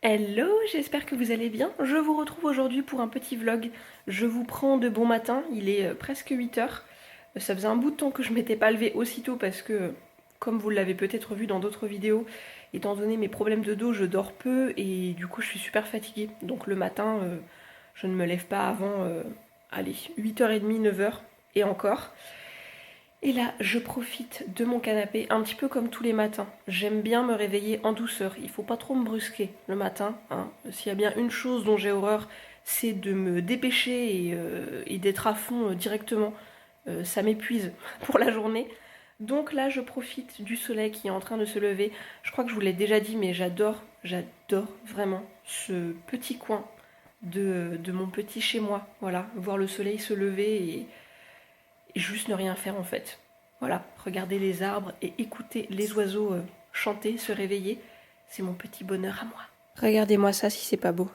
Hello, j'espère que vous allez bien. Je vous retrouve aujourd'hui pour un petit vlog. Je vous prends de bon matin, il est presque 8 heures. Ça faisait un bout de temps que je m'étais pas levée aussitôt parce que, comme vous l'avez peut-être vu dans d'autres vidéos, étant donné mes problèmes de dos, je dors peu et du coup je suis super fatiguée. Donc le matin, je ne me lève pas avant, allez, 8h30, 9 heures et encore. Et là, je profite de mon canapé un petit peu comme tous les matins. J'aime bien me réveiller en douceur. Il faut pas trop me brusquer le matin, hein. S'il y a bien une chose dont j'ai horreur, c'est de me dépêcher et d'être à fond directement. Ça m'épuise pour la journée. Donc là, je profite du soleil qui est en train de se lever. Je crois que je vous l'ai déjà dit, mais j'adore vraiment ce petit coin de mon petit chez moi. Voilà, voir le soleil se lever et juste ne rien faire en fait. Voilà, regarder les arbres et écouter les oiseaux chanter, se réveiller, c'est mon petit bonheur à moi. Regardez-moi ça si c'est pas beau.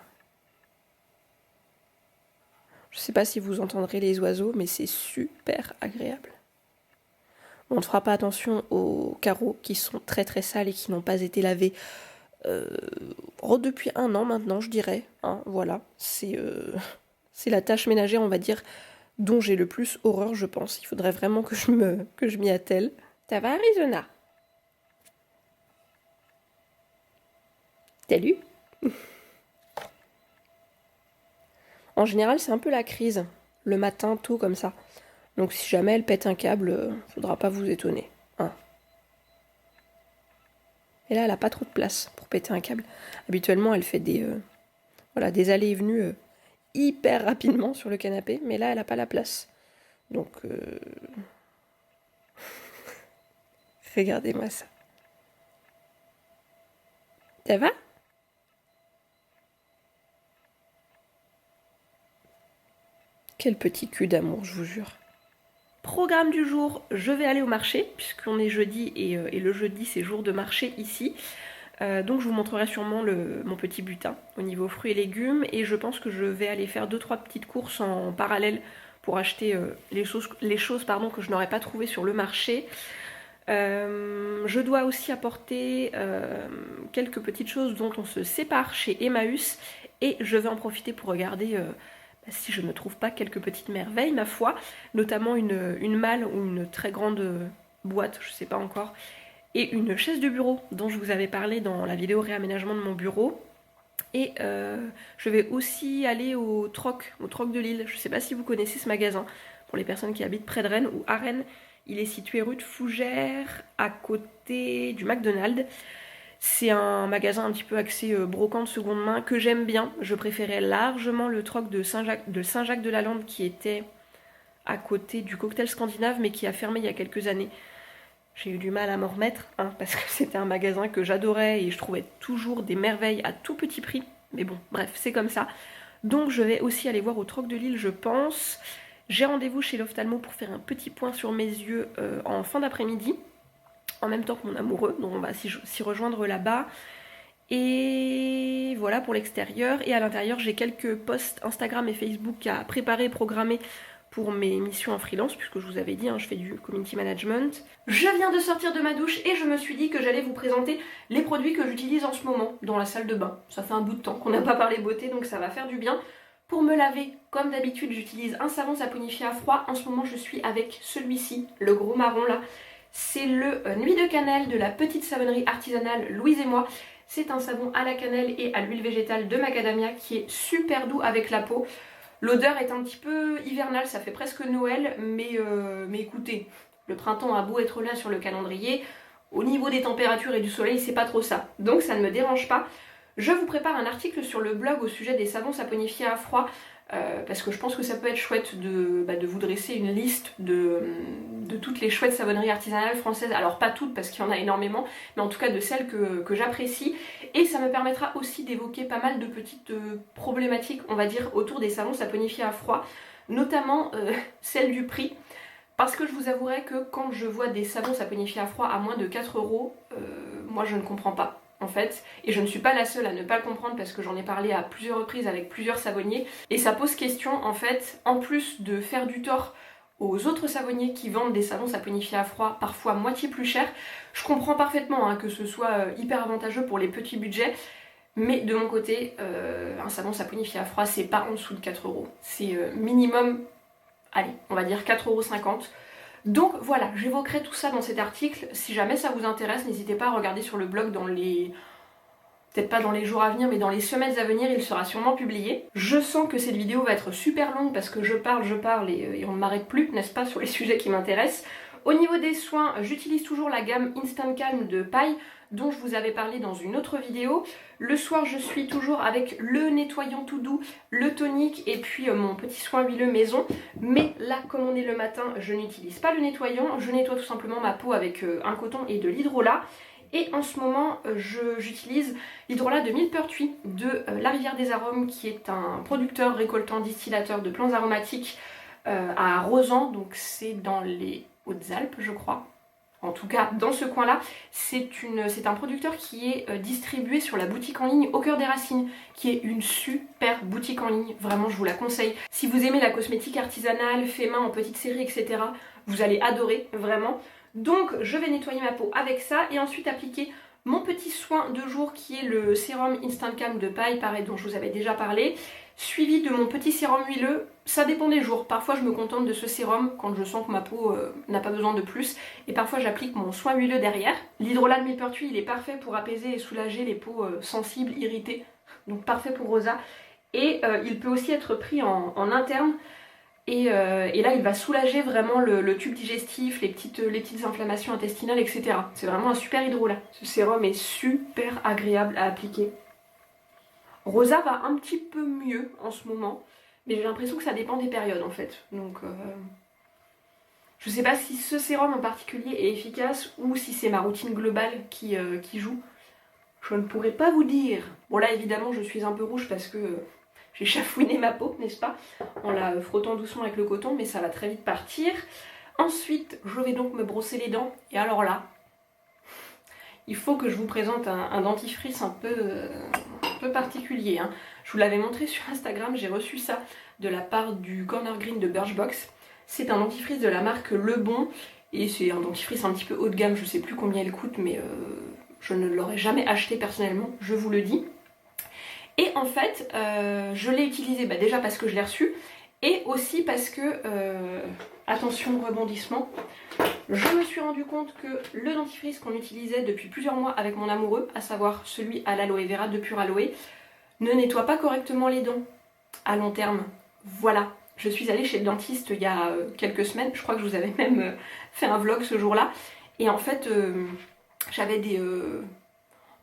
Je sais pas si vous entendrez les oiseaux, mais c'est super agréable. On ne fera pas attention aux carreaux qui sont très très sales et qui n'ont pas été lavés depuis 1 an maintenant, je dirais. Hein, voilà, c'est la tâche ménagère, on va dire, dont j'ai le plus horreur, je pense. Il faudrait vraiment que je m'y attelle. Ça va, Arizona? Salut. En général, c'est un peu la crise, le matin, tôt comme ça. Donc si jamais elle pète un câble, faudra pas vous étonner. Hein. Et là, elle a pas trop de place pour péter un câble. Habituellement, elle fait des allées et venues hyper rapidement sur le canapé, mais là, elle a pas la place. Donc, regardez-moi ça. Ça va? Quel petit cul d'amour, je vous jure. Programme du jour, je vais aller au marché, puisqu'on est jeudi et le jeudi c'est jour de marché ici. Donc je vous montrerai sûrement mon petit butin au niveau fruits et légumes, et je pense que je vais aller faire 2-3 petites courses en parallèle pour acheter les choses que je n'aurais pas trouvées sur le marché. Je dois aussi apporter quelques petites choses dont on se sépare chez Emmaüs, et je vais en profiter pour regarder si je ne trouve pas quelques petites merveilles, ma foi, notamment une malle ou une très grande boîte, je sais pas encore, et une chaise de bureau dont je vous avais parlé dans la vidéo réaménagement de mon bureau. Et je vais aussi aller au Troc de Lille. Je sais pas si vous connaissez ce magasin, pour les personnes qui habitent près de Rennes ou à Rennes. Il est situé rue de Fougères, à côté du McDonald's. C'est un magasin un petit peu axé brocante seconde main que j'aime bien. Je préférais largement le Troc de Saint-Jacques-de-la-Lande qui était à côté du Cocktail Scandinave mais qui a fermé il y a quelques années. J'ai eu du mal à m'en remettre, hein, parce que c'était un magasin que j'adorais et je trouvais toujours des merveilles à tout petit prix. Mais bon, bref, c'est comme ça. Donc je vais aussi aller voir au Troc de Lille, je pense. J'ai rendez-vous chez l'ophtalmo pour faire un petit point sur mes yeux en fin d'après-midi, en même temps que mon amoureux, donc on va s'y rejoindre là-bas. Et voilà pour l'extérieur. Et à l'intérieur, j'ai quelques posts Instagram et Facebook à préparer et programmer pour mes missions en freelance, puisque je vous avais dit, hein, je fais du community management. Je viens de sortir de ma douche et je me suis dit que j'allais vous présenter les produits que j'utilise en ce moment dans la salle de bain. Ça fait un bout de temps qu'on n'a pas parlé beauté, donc ça va faire du bien. Pour me laver, comme d'habitude, j'utilise un savon saponifié à froid. En ce moment, je suis avec celui-ci, le gros marron là. C'est le Nuit de cannelle de la petite savonnerie artisanale Louise et moi. C'est un savon à la cannelle et à l'huile végétale de macadamia qui est super doux avec la peau. L'odeur est un petit peu hivernale, ça fait presque Noël, mais écoutez, le printemps a beau être là sur le calendrier, au niveau des températures et du soleil, c'est pas trop ça. Donc ça ne me dérange pas. Je vous prépare un article sur le blog au sujet des savons saponifiés à froid, parce que je pense que ça peut être chouette de vous dresser une liste de toutes les chouettes savonneries artisanales françaises. Alors pas toutes parce qu'il y en a énormément, mais en tout cas de celles que j'apprécie. Et ça me permettra aussi d'évoquer pas mal de petites problématiques, on va dire, autour des savons saponifiés à froid, notamment celle du prix. Parce que je vous avouerai que quand je vois des savons saponifiés à froid à moins de 4 €, moi je ne comprends pas. En fait, et je ne suis pas la seule à ne pas le comprendre parce que j'en ai parlé à plusieurs reprises avec plusieurs savonniers, et ça pose question en fait, en plus de faire du tort aux autres savonniers qui vendent des savons saponifiés à froid parfois moitié plus cher. Je comprends parfaitement hein, que ce soit hyper avantageux pour les petits budgets, Mais de mon côté, un savon saponifié à froid, c'est pas en dessous de 4 euros. C'est minimum, allez, on va dire 4,50 €. Donc voilà, j'évoquerai tout ça dans cet article. Si jamais ça vous intéresse, n'hésitez pas à regarder sur le blog dans les... peut-être pas dans les jours à venir, mais dans les semaines à venir, il sera sûrement publié. Je sens que cette vidéo va être super longue parce que je parle et on ne m'arrête plus, n'est-ce pas, sur les sujets qui m'intéressent. Au niveau des soins, j'utilise toujours la gamme Instant Calm de Paille, dont je vous avais parlé dans une autre vidéo. Le soir, je suis toujours avec le nettoyant tout doux, le tonique et puis mon petit soin huileux maison. Mais là, comme on est le matin, je n'utilise pas le nettoyant. Je nettoie tout simplement ma peau avec un coton et de l'hydrolat. Et en ce moment, j'utilise l'hydrolat de Millepertuis de La Rivière des Arômes, qui est un producteur, récoltant, distillateur de plantes aromatiques à Rozan. Donc c'est dans les Hautes-Alpes, je crois. En tout cas, dans ce coin-là, c'est un producteur qui est distribué sur la boutique en ligne Au Cœur des Racines, qui est une super boutique en ligne. Vraiment, je vous la conseille. Si vous aimez la cosmétique artisanale, fait main en petite série, etc., vous allez adorer, vraiment. Donc, je vais nettoyer ma peau avec ça et ensuite appliquer mon petit soin de jour qui est le sérum Instant Calm de Paille, pareil, dont je vous avais déjà parlé, suivi de mon petit sérum huileux. Ça dépend des jours. Parfois je me contente de ce sérum quand je sens que ma peau n'a pas besoin de plus, et parfois j'applique mon soin huileux derrière. L'hydrolat de Millepertuis, il est parfait pour apaiser et soulager les peaux sensibles, irritées, donc parfait pour Rosa. Et il peut aussi être pris en interne. Et là, il va soulager vraiment le tube digestif, les petites inflammations intestinales, etc. C'est vraiment un super hydrolat. Ce sérum est super agréable à appliquer. Rosa va un petit peu mieux en ce moment, mais j'ai l'impression que ça dépend des périodes en fait. Donc, je sais pas si ce sérum en particulier est efficace ou si c'est ma routine globale qui joue. Je ne pourrais pas vous dire. Bon là, évidemment, je suis un peu rouge parce que... j'ai chafouiné ma peau, n'est-ce pas, en la frottant doucement avec le coton, mais ça va très vite partir. Ensuite, je vais donc me brosser les dents. Et alors là, il faut que je vous présente un dentifrice un peu particulier. Hein. Je vous l'avais montré sur Instagram, j'ai reçu ça de la part du Corner Green de Birchbox. C'est un dentifrice de la marque Le Bon, et c'est un dentifrice un petit peu haut de gamme, je sais plus combien il coûte, mais je ne l'aurais jamais acheté personnellement, je vous le dis. Et en fait, je l'ai utilisé déjà parce que je l'ai reçu, et aussi parce que, attention rebondissement, je me suis rendu compte que le dentifrice qu'on utilisait depuis plusieurs mois avec mon amoureux, à savoir celui à l'aloe vera de Pure Aloe, ne nettoie pas correctement les dents à long terme. Voilà, je suis allée chez le dentiste il y a quelques semaines, je crois que je vous avais même fait un vlog ce jour-là, et en fait, j'avais des...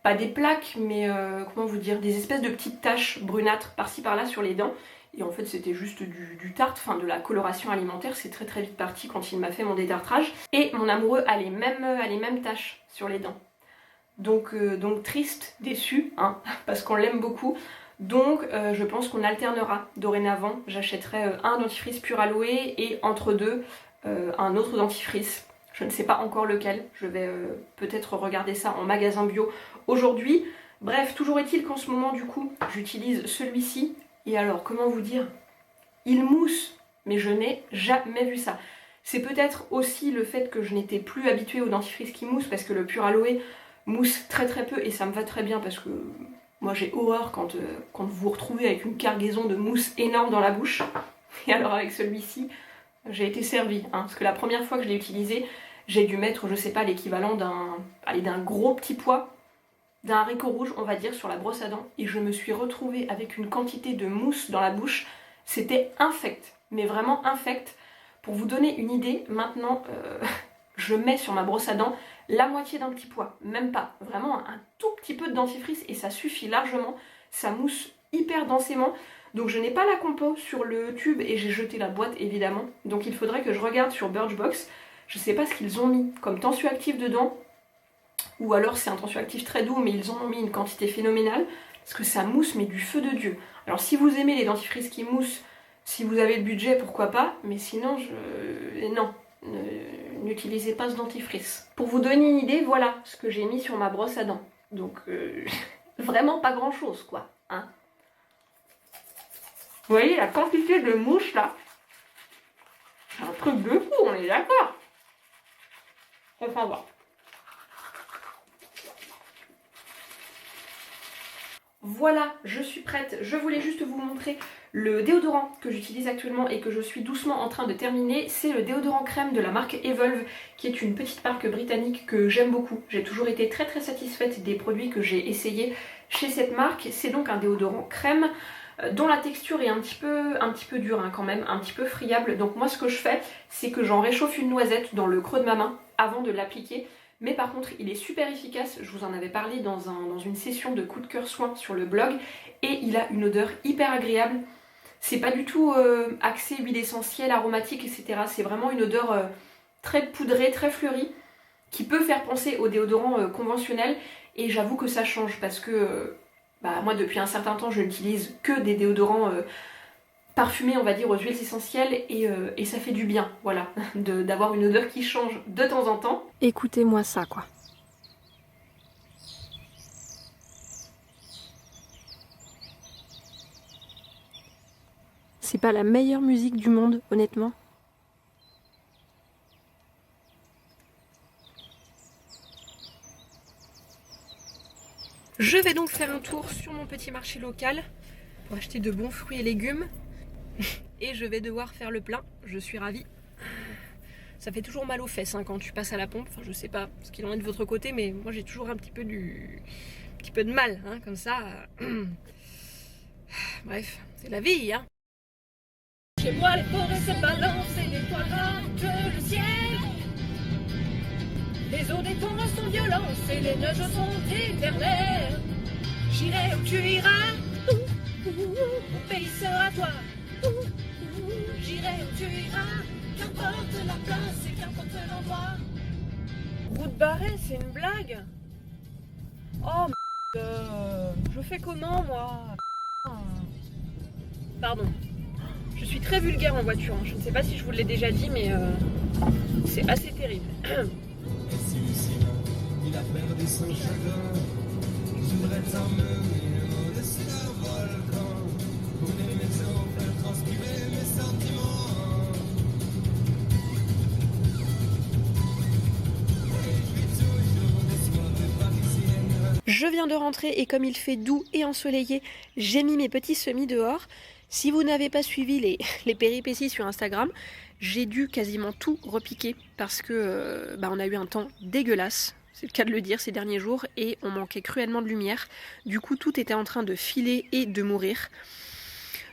pas des plaques, mais comment vous dire, des espèces de petites taches brunâtres par-ci par-là sur les dents. Et en fait c'était juste du tartre, enfin de la coloration alimentaire, c'est très très vite parti quand il m'a fait mon détartrage. Et mon amoureux a les mêmes taches sur les dents. Donc triste, déçu, hein, parce qu'on l'aime beaucoup. Donc je pense qu'on alternera dorénavant. J'achèterai un dentifrice Pure Aloe et entre deux un autre dentifrice. Je ne sais pas encore lequel, je vais peut-être regarder ça en magasin bio aujourd'hui. Bref, toujours est-il qu'en ce moment du coup, j'utilise celui-ci. Et alors, comment vous dire? Il mousse, mais je n'ai jamais vu ça. C'est peut-être aussi le fait que je n'étais plus habituée au dentifrice qui mousse, parce que le Pure Aloe mousse très très peu et ça me va très bien parce que moi j'ai horreur quand vous vous retrouvez avec une cargaison de mousse énorme dans la bouche. Et alors avec celui-ci, j'ai été servie, hein, parce que la première fois que je l'ai utilisé, j'ai dû mettre, je sais pas, l'équivalent d'un gros petit pois, d'un haricot rouge, on va dire, sur la brosse à dents, et je me suis retrouvée avec une quantité de mousse dans la bouche. C'était infect, mais vraiment infect. Pour vous donner une idée, maintenant, je mets sur ma brosse à dents la moitié d'un petit pois, même pas, vraiment un tout petit peu de dentifrice, et ça suffit largement. Ça mousse hyper densément. Donc je n'ai pas la compo sur le tube et j'ai jeté la boîte évidemment. Donc il faudrait que je regarde sur Birchbox. Je sais pas ce qu'ils ont mis comme tensioactif dedans. Ou alors c'est un tensioactif très doux mais ils ont mis une quantité phénoménale. Parce que ça mousse mais du feu de Dieu. Alors si vous aimez les dentifrices qui moussent, si vous avez le budget pourquoi pas. Mais sinon non, n'utilisez pas ce dentifrice. Pour vous donner une idée, voilà ce que j'ai mis sur ma brosse à dents. Donc vraiment pas grand chose quoi. Hein. Vous voyez la quantité de mouches là? C'est un truc de fou, on est d'accord. Enfin voilà. Voilà, je suis prête. Je voulais juste vous montrer le déodorant que j'utilise actuellement et que je suis doucement en train de terminer. C'est le déodorant crème de la marque Evolve, qui est une petite marque britannique que j'aime beaucoup. J'ai toujours été très satisfaite des produits que j'ai essayés chez cette marque. C'est donc un déodorant crème dont la texture est un petit peu dure quand même, un petit peu friable. Donc moi ce que je fais, c'est que j'en réchauffe une noisette dans le creux de ma main avant de l'appliquer. Mais par contre, il est super efficace, je vous en avais parlé dans une session de coup de cœur soin sur le blog, et il a une odeur hyper agréable. C'est pas du tout axé huile essentielle, aromatique, etc. C'est vraiment une odeur très poudrée, très fleurie, qui peut faire penser au déodorant conventionnel, et j'avoue que ça change parce que moi depuis un certain temps je n'utilise que des déodorants parfumé on va dire aux huiles essentielles et ça fait du bien, voilà, d'avoir une odeur qui change de temps en temps. Écoutez-moi ça quoi. C'est pas la meilleure musique du monde honnêtement. Je vais donc faire un tour sur mon petit marché local pour acheter de bons fruits et légumes. Et je vais devoir faire le plein, je suis ravie. Ça fait toujours mal aux fesses quand tu passes à la pompe. Enfin, je sais pas ce qu'il en est de votre côté, mais moi j'ai toujours un petit peu de mal, comme ça. Bref, c'est la vie, Chez moi, les forêts se balancent et les toits rangent le ciel. Les eaux des torrents sont violentes et les neiges sont éternelles. J'irai où tu iras, mon pays sera toi. J'irai où tu iras, qu'importe la place et qu'importe l'endroit. Route barrée, c'est une blague. Oh je fais comment moi? Pardon. Je suis très vulgaire en voiture, je ne sais pas si je vous l'ai déjà dit, mais c'est assez terrible. Il a perdu son chagrin, je voudrais t'emmener au-dessus d'un volcan, brûler mes os, faire transpirer mes sentiments. Je viens de rentrer et comme il fait doux et ensoleillé, j'ai mis mes petits semis dehors. Si vous n'avez pas suivi les péripéties sur Instagram, j'ai dû quasiment tout repiquer parce que on a eu un temps dégueulasse. C'est le cas de le dire ces derniers jours et on manquait cruellement de lumière. Du coup tout était en train de filer et de mourir.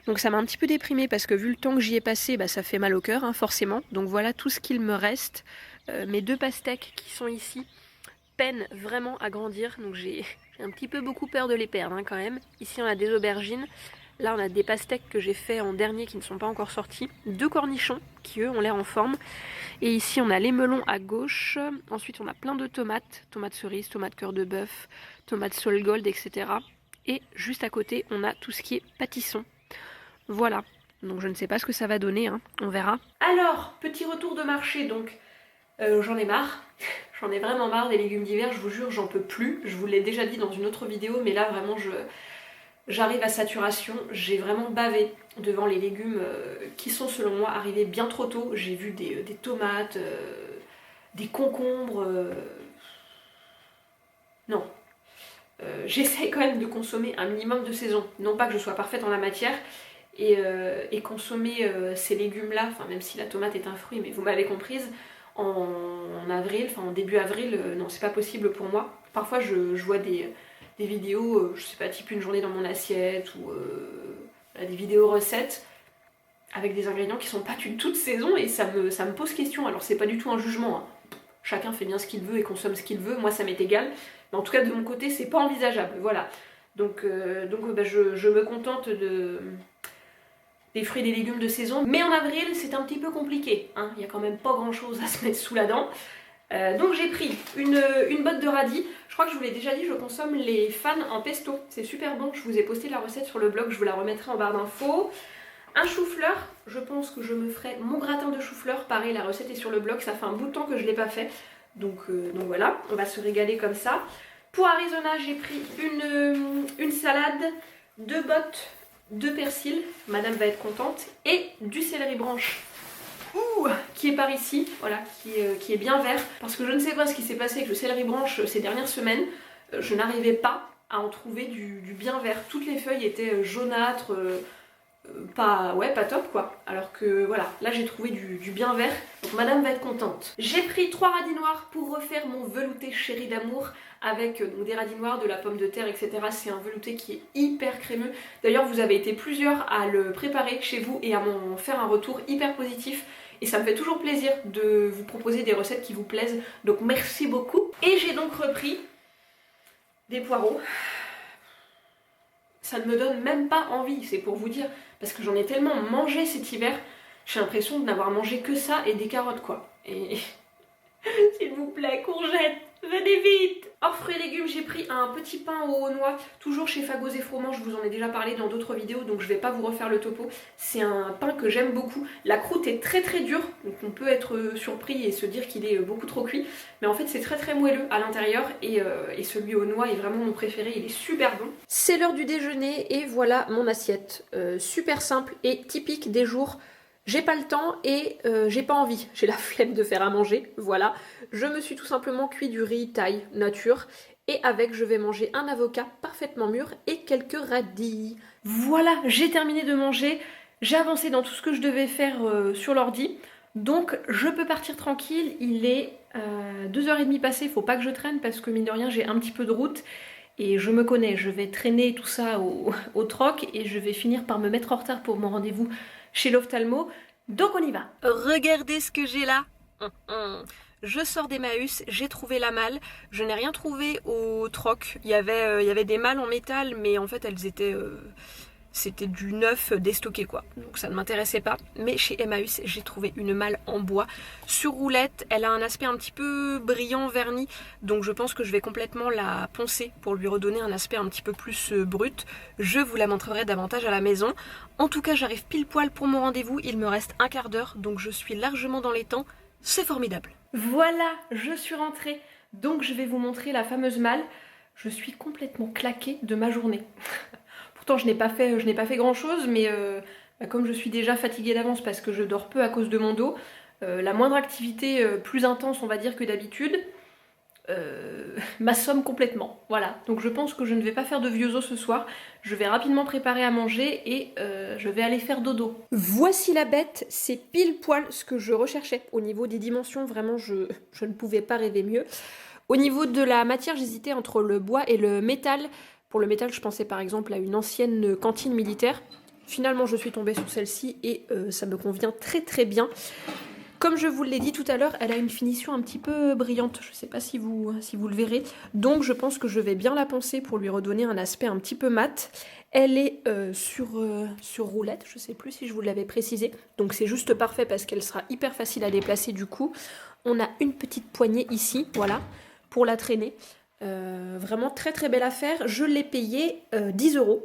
Donc ça m'a un petit peu déprimée parce que vu le temps que j'y ai passé, ça fait mal au cœur forcément. Donc voilà tout ce qu'il me reste. Mes 2 pastèques qui sont ici peinent vraiment à grandir. Donc j'ai un petit peu beaucoup peur de les perdre quand même. Ici on a des aubergines. Là on a des pastèques que j'ai fait en dernier qui ne sont pas encore sortis. 2 cornichons qui eux ont l'air en forme. Et ici on a les melons à gauche. Ensuite on a plein de tomates. Tomates cerises, tomates cœur de bœuf, tomates Sol Gold, etc. Et juste à côté on a tout ce qui est pâtisson. Voilà. Donc je ne sais pas ce que ça va donner, on verra. Alors, petit retour de marché donc. J'en ai marre. J'en ai vraiment marre des légumes d'hiver, je vous jure, j'en peux plus. Je vous l'ai déjà dit dans une autre vidéo, mais là vraiment j'arrive à saturation. J'ai vraiment bavé devant les légumes qui sont selon moi arrivés bien trop tôt. J'ai vu des tomates, des concombres. Non. J'essaye quand même de consommer un minimum de saison. Non pas que je sois parfaite en la matière. Et consommer ces légumes-là, même si la tomate est un fruit, mais vous m'avez comprise, en avril, en début avril, non c'est pas possible pour moi. Parfois je vois des vidéos, je sais pas, type une journée dans mon assiette ou des vidéos recettes avec des ingrédients qui sont pas du tout de saison et ça me pose question. Alors c'est pas du tout un jugement, chacun fait bien ce qu'il veut et consomme ce qu'il veut, moi ça m'est égal, mais en tout cas de mon côté c'est pas envisageable, voilà. Donc je me contente des fruits et des légumes de saison. Mais en avril, c'est un petit peu compliqué. Il n'y a quand même pas grand chose à se mettre sous la dent. Donc j'ai pris une botte de radis. Je crois que je vous l'ai déjà dit, je consomme les fans en pesto. C'est super bon, je vous ai posté la recette sur le blog, je vous la remettrai en barre d'infos. Un chou-fleur, je pense que je me ferai mon gratin de chou-fleur. Pareil, la recette est sur le blog, ça fait un bout de temps que je ne l'ai pas fait. Donc voilà, on va se régaler comme ça. Pour Arizona, j'ai pris une salade, 2 bottes de persil, madame va être contente, et du céleri branche qui est par ici, voilà, qui est bien vert, parce que je ne sais pas ce qui s'est passé avec le céleri branche ces dernières semaines, je n'arrivais pas à en trouver du bien vert. Toutes les feuilles étaient jaunâtres, pas top quoi. Alors que voilà, là j'ai trouvé du bien vert, donc madame va être contente. J'ai pris 3 radis noirs pour refaire mon velouté chéri d'amour avec donc, des radis noirs, de la pomme de terre, etc. C'est un velouté qui est hyper crémeux. D'ailleurs vous avez été plusieurs à le préparer chez vous et à m'en faire un retour hyper positif. Et ça me fait toujours plaisir de vous proposer des recettes qui vous plaisent. Donc merci beaucoup. Et j'ai donc repris des poireaux. Ça ne me donne même pas envie, c'est pour vous dire. Parce que j'en ai tellement mangé cet hiver, j'ai l'impression de n'avoir mangé que ça et des carottes quoi. Et s'il vous plaît, courgettes, venez vite. Hors fruits et légumes, j'ai pris un petit pain aux noix, toujours chez Fagos et Froment, je vous en ai déjà parlé dans d'autres vidéos, donc je vais pas vous refaire le topo. C'est un pain que j'aime beaucoup. La croûte est très très dure, donc on peut être surpris et se dire qu'il est beaucoup trop cuit. Mais en fait c'est très très moelleux à l'intérieur et celui aux noix est vraiment mon préféré, il est super bon. C'est l'heure du déjeuner et voilà mon assiette. Super simple et typique des jours. J'ai pas le temps et j'ai pas envie, j'ai la flemme de faire à manger, voilà. Je me suis tout simplement cuit du riz thaï nature et avec je vais manger un avocat parfaitement mûr et quelques radis. Voilà, j'ai terminé de manger, j'ai avancé dans tout ce que je devais faire sur l'ordi, donc je peux partir tranquille, il est 2h30 passées, faut pas que je traîne parce que mine de rien j'ai un petit peu de route. Et je me connais, je vais traîner tout ça au troc et je vais finir par me mettre en retard pour mon rendez-vous chez l'ophtalmo. Donc on y va. Regardez ce que j'ai là. Je sors d'Emmaüs, j'ai trouvé la malle. Je n'ai rien trouvé au troc. Il y avait des malles en métal, mais en fait elles étaient... c'était du neuf déstocké quoi, donc ça ne m'intéressait pas. Mais chez Emmaüs, j'ai trouvé une malle en bois sur roulette. Elle a un aspect un petit peu brillant, verni, donc je pense que je vais complètement la poncer pour lui redonner un aspect un petit peu plus brut. Je vous la montrerai davantage à la maison. En tout cas, j'arrive pile poil pour mon rendez-vous. Il me reste un quart d'heure, donc je suis largement dans les temps. C'est formidable. Voilà, je suis rentrée. Donc je vais vous montrer la fameuse malle. Je suis complètement claquée de ma journée. Pourtant je n'ai pas fait grand chose, mais comme je suis déjà fatiguée d'avance parce que je dors peu à cause de mon dos, la moindre activité plus intense on va dire que d'habitude m'assomme complètement. Voilà, donc je pense que je ne vais pas faire de vieux os ce soir, je vais rapidement préparer à manger et je vais aller faire dodo. Voici la bête, c'est pile poil ce que je recherchais au niveau des dimensions, vraiment je ne pouvais pas rêver mieux. Au niveau de la matière, j'hésitais entre le bois et le métal. Pour le métal, je pensais par exemple à une ancienne cantine militaire. Finalement, je suis tombée sur celle-ci et ça me convient très très bien. Comme je vous l'ai dit tout à l'heure, elle a une finition un petit peu brillante. Je ne sais pas si vous le verrez. Donc je pense que je vais bien la poncer pour lui redonner un aspect un petit peu mat. Elle est sur roulette, je ne sais plus si je vous l'avais précisé. Donc c'est juste parfait parce qu'elle sera hyper facile à déplacer du coup. On a une petite poignée ici, voilà, pour la traîner. Vraiment très très belle affaire. Je l'ai payée 10 €.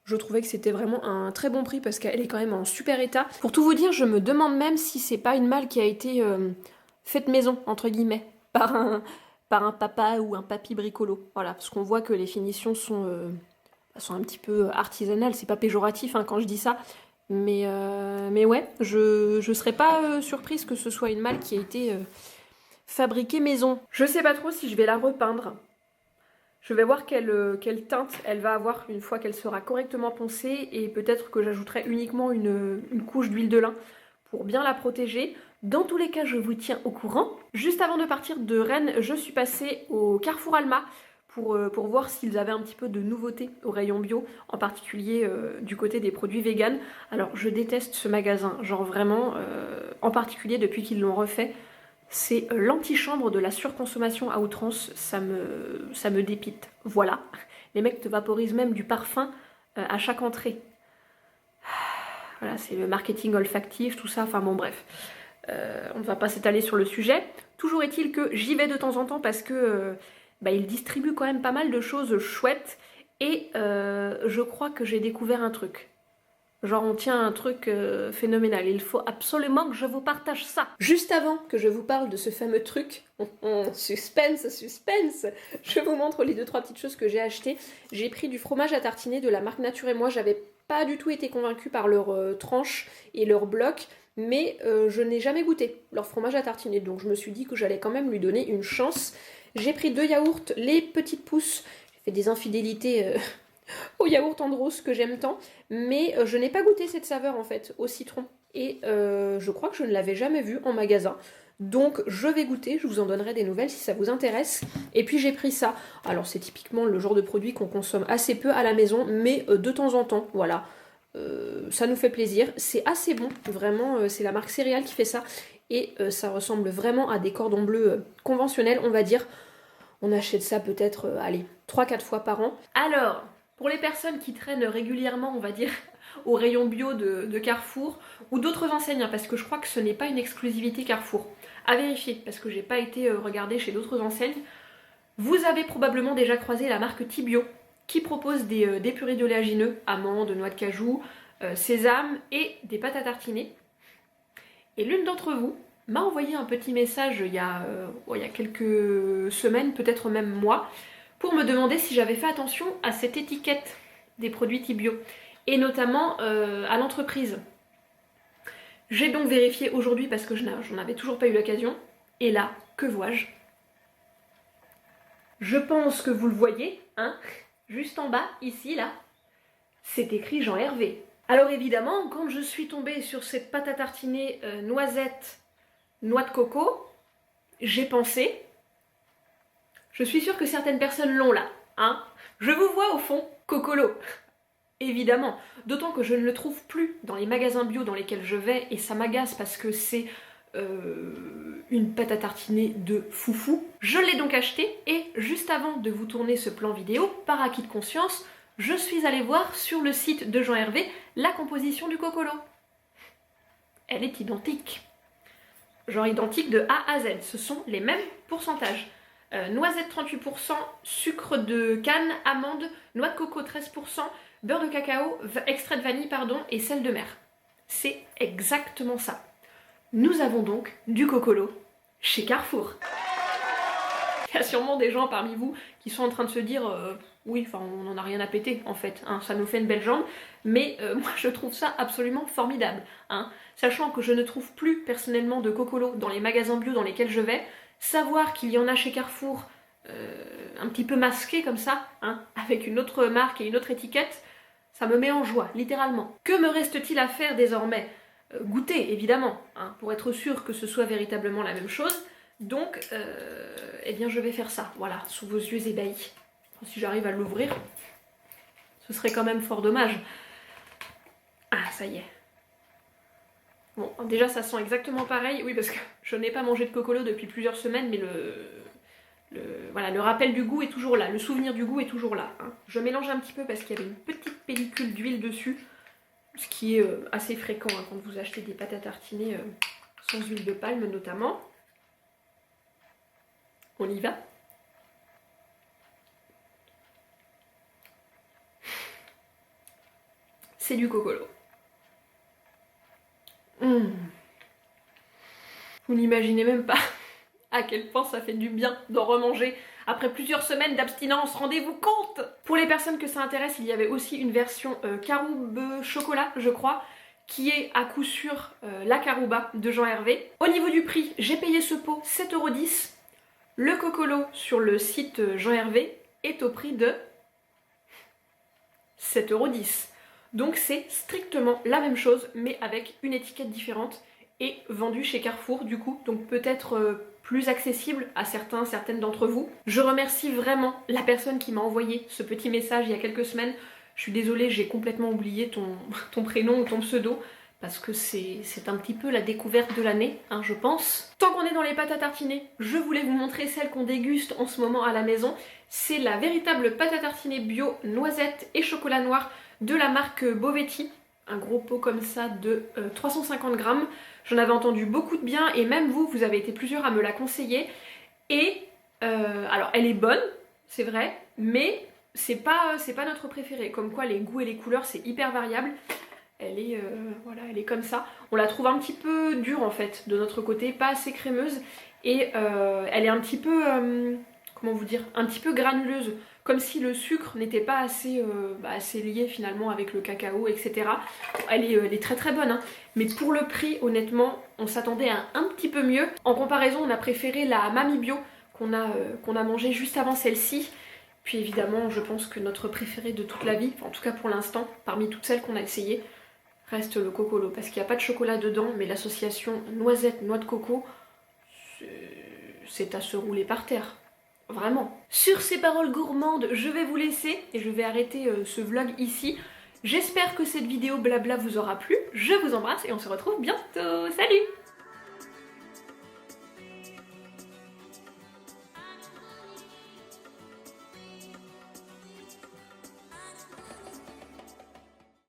Je trouvais que c'était vraiment un très bon prix parce qu'elle est quand même en super état. Pour tout vous dire, je me demande même si c'est pas une malle qui a été faite maison, entre guillemets, par un papa ou un papy bricolo. Voilà, parce qu'on voit que les finitions sont un petit peu artisanales. C'est pas péjoratif hein, quand je dis ça. Mais ouais, je serais pas surprise que ce soit une malle qui a été fabriquée maison. Je sais pas trop si je vais la repeindre. Je vais voir quelle teinte elle va avoir une fois qu'elle sera correctement poncée et peut-être que j'ajouterai uniquement une couche d'huile de lin pour bien la protéger. Dans tous les cas, je vous tiens au courant. Juste avant de partir de Rennes, je suis passée au Carrefour Alma pour voir s'ils avaient un petit peu de nouveautés au rayon bio, en particulier du côté des produits véganes. Alors je déteste ce magasin, genre vraiment, en particulier depuis qu'ils l'ont refait. C'est l'antichambre de la surconsommation à outrance, ça me dépite. Voilà, les mecs te vaporisent même du parfum à chaque entrée. Voilà, c'est le marketing olfactif, tout ça, enfin bon bref. On ne va pas s'étaler sur le sujet. Toujours est-il que j'y vais de temps en temps parce que ils distribuent quand même pas mal de choses chouettes et je crois que j'ai découvert un truc. Genre on tient un truc phénoménal, il faut absolument que je vous partage ça. Juste avant que je vous parle de ce fameux truc, suspense, suspense, je vous montre les 2-3 petites choses que j'ai achetées. J'ai pris du fromage à tartiner de la marque Nature et Moi, j'avais pas du tout été convaincue par leurs tranches et leurs blocs, mais je n'ai jamais goûté leur fromage à tartiner, donc je me suis dit que j'allais quand même lui donner une chance. J'ai pris 2 yaourts, les petites pousses, fait des infidélités au yaourt Andros que j'aime tant, mais je n'ai pas goûté cette saveur en fait au citron. Et je crois que je ne l'avais jamais vue en magasin. Donc je vais goûter, je vous en donnerai des nouvelles si ça vous intéresse. Et puis j'ai pris ça. Alors c'est typiquement le genre de produit qu'on consomme assez peu à la maison, mais de temps en temps, voilà. Ça nous fait plaisir. C'est assez bon, vraiment, c'est la marque Céréales qui fait ça. Et ça ressemble vraiment à des cordons bleus conventionnels, on va dire. On achète ça peut-être, allez, 3-4 fois par an. Alors, pour les personnes qui traînent régulièrement, on va dire, au rayon bio de Carrefour ou d'autres enseignes, hein, parce que je crois que ce n'est pas une exclusivité Carrefour. À vérifier, parce que j'ai pas été regarder chez d'autres enseignes. Vous avez probablement déjà croisé la marque Tibio, qui propose des purées d'oléagineux, amandes, noix de cajou, sésame et des pâtes à tartiner. Et l'une d'entre vous m'a envoyé un petit message il y a quelques semaines, peut-être même mois, pour me demander si j'avais fait attention à cette étiquette des produits Tibio, et notamment à l'entreprise. J'ai donc vérifié aujourd'hui parce que j'en avais toujours pas eu l'occasion, et là, que vois-je? Je pense que vous le voyez, hein, juste en bas, ici, là, c'est écrit Jean Hervé. Alors évidemment, quand je suis tombée sur cette pâte à tartiner noisette, noix de coco, j'ai pensé, je suis sûre que certaines personnes l'ont là, hein. Je vous vois au fond, Cocolo. Évidemment, d'autant que je ne le trouve plus dans les magasins bio dans lesquels je vais, et ça m'agace parce que c'est une pâte à tartiner de foufou. Je l'ai donc acheté, et juste avant de vous tourner ce plan vidéo, par acquis de conscience, je suis allée voir sur le site de Jean Hervé la composition du Cocolo. Elle est identique. Genre identique de A à Z, ce sont les mêmes pourcentages. Noisette 38%, sucre de canne, amande, noix de coco 13%, beurre de cacao, extrait de vanille pardon, et sel de mer. C'est exactement ça. Nous avons donc du Cocolo chez Carrefour. Il y a sûrement des gens parmi vous qui sont en train de se dire oui, enfin on n'en a rien à péter en fait, hein, ça nous fait une belle jambe, mais moi je trouve ça absolument formidable, hein. Sachant que je ne trouve plus personnellement de Cocolo dans les magasins bio dans lesquels je vais, savoir qu'il y en a chez Carrefour un petit peu masqué comme ça, hein, avec une autre marque et une autre étiquette, ça me met en joie, littéralement. Que me reste-t-il à faire désormais? Goûter, évidemment, hein, pour être sûr que ce soit véritablement la même chose. Donc, eh bien je vais faire ça, voilà, sous vos yeux ébahis. Si j'arrive à l'ouvrir, ce serait quand même fort dommage. Ah, ça y est. Bon, déjà ça sent exactement pareil, oui, parce que je n'ai pas mangé de Cocolo depuis plusieurs semaines, mais voilà, le rappel du goût est toujours là, le souvenir du goût est toujours là, hein. Je mélange un petit peu parce qu'il y avait une petite pellicule d'huile dessus, ce qui est assez fréquent hein, quand vous achetez des pâtes à tartiner sans huile de palme notamment. On y va. C'est du Cocolo. Vous n'imaginez même pas à quel point ça fait du bien d'en remanger après plusieurs semaines d'abstinence, rendez-vous compte! Pour les personnes que ça intéresse, il y avait aussi une version caroube chocolat, je crois, qui est à coup sûr la carouba de Jean Hervé. Au niveau du prix, j'ai payé ce pot 7,10 €. Le Cocolo sur le site Jean Hervé est au prix de 7,10 €. Donc c'est strictement la même chose, mais avec une étiquette différente et vendu chez Carrefour du coup, donc peut-être plus accessible à certaines d'entre vous. Je remercie vraiment la personne qui m'a envoyé ce petit message il y a quelques semaines. Je suis désolée, j'ai complètement oublié ton prénom ou ton pseudo, parce que c'est un petit peu la découverte de l'année, hein, je pense. Tant qu'on est dans les pâtes à tartiner, je voulais vous montrer celle qu'on déguste en ce moment à la maison. C'est la véritable pâte à tartiner bio noisette et chocolat noir de la marque Bovetti. Un gros pot comme ça de 350 grammes. J'en avais entendu beaucoup de bien et même vous avez été plusieurs à me la conseiller. Et alors elle est bonne, c'est vrai, mais c'est pas notre préférée. Comme quoi les goûts et les couleurs c'est hyper variable. Elle est, voilà, elle est comme ça. On la trouve un petit peu dure en fait de notre côté, pas assez crémeuse. Et elle est un petit peu, comment vous dire, un petit peu granuleuse. Comme si le sucre n'était pas assez, assez lié finalement avec le cacao, etc. Elle est très très bonne, hein. Mais pour le prix, honnêtement, on s'attendait à un petit peu mieux. En comparaison, on a préféré la Mamie Bio qu'on a mangée juste avant celle-ci, Puis évidemment, je pense que notre préféré de toute la vie, en tout cas pour l'instant, parmi toutes celles qu'on a essayées, reste le Cocolo. Parce qu'il n'y a pas de chocolat dedans, mais l'association noisette, noix de coco, c'est à se rouler par terre. Vraiment. Sur ces paroles gourmandes, je vais vous laisser et je vais arrêter ce vlog ici. J'espère que cette vidéo blabla vous aura plu. Je vous embrasse et on se retrouve bientôt. Salut!